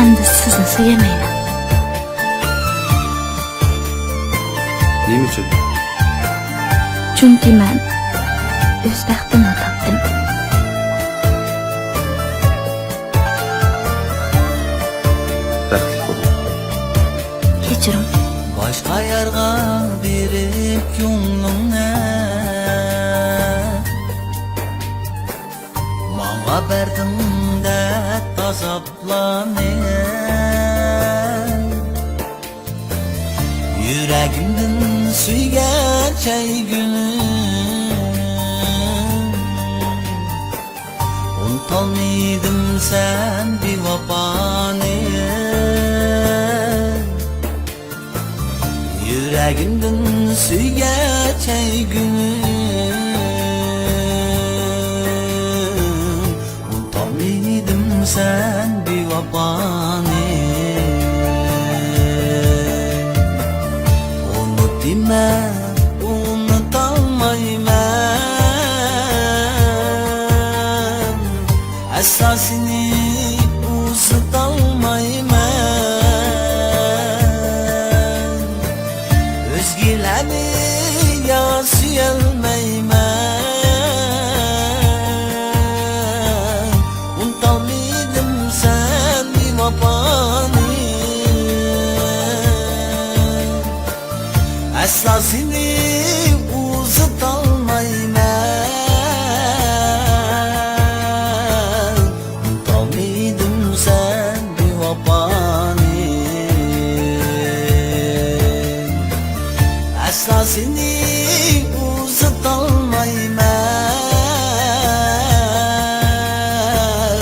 endi sizni sevmeyman. Nima uchun? Chunki men o'z baxtimni topdim. Baxtli bo'ling. Kechirim. Başka yerga berip ko'nglingni Manga berdingda tazaplanı Yüreğimden suygan çaygünüm Unutolmaydim sen bir vafani Yüreğimden suygan çaygünüm Unutolmaydim sen bir vafani Dime unutolmayman Esasini uzatolmayman Özgülerni yaşayolmayman Unutolmaydım sen bir vafani Esasini uzatolmayman Unutolmaydim sen bir vafani Esasini uzatolmayman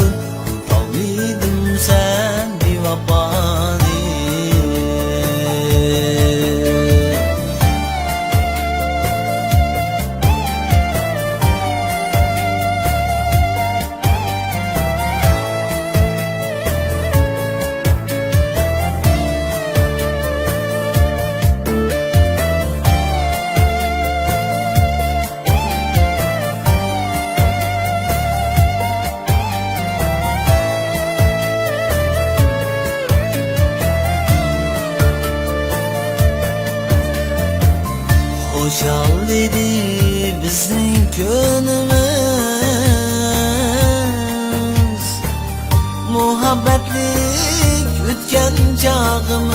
Unutolmaydim sen bir vafani Hoşal dedi bizim könümüz Muhabbetlik ütken çağımız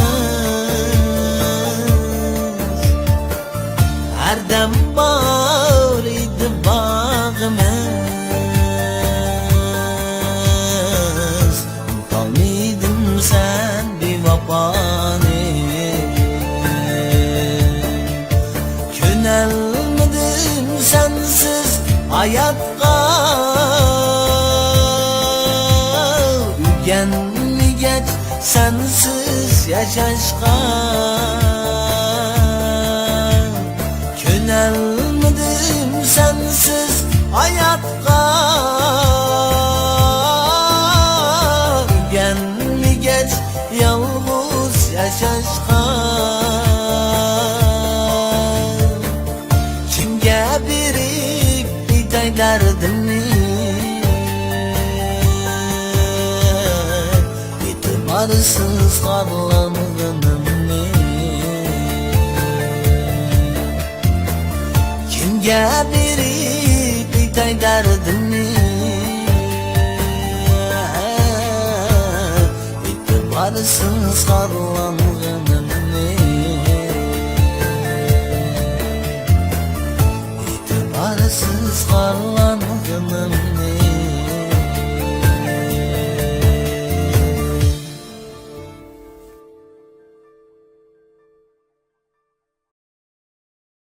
Her dem var idi bağımız Unutolmaydım sen bir vafani Yönelmedim sensiz hayatga Ügenmigech sensiz yaşaşga Yönelmedim sensiz hayatga Ügenmigech yalnız yaşaşga Derdimi İtibarsız karlanğınımı Kimge berip bitay derdimi İtibarsız karlanğınımı İtibarsız karlanğınımı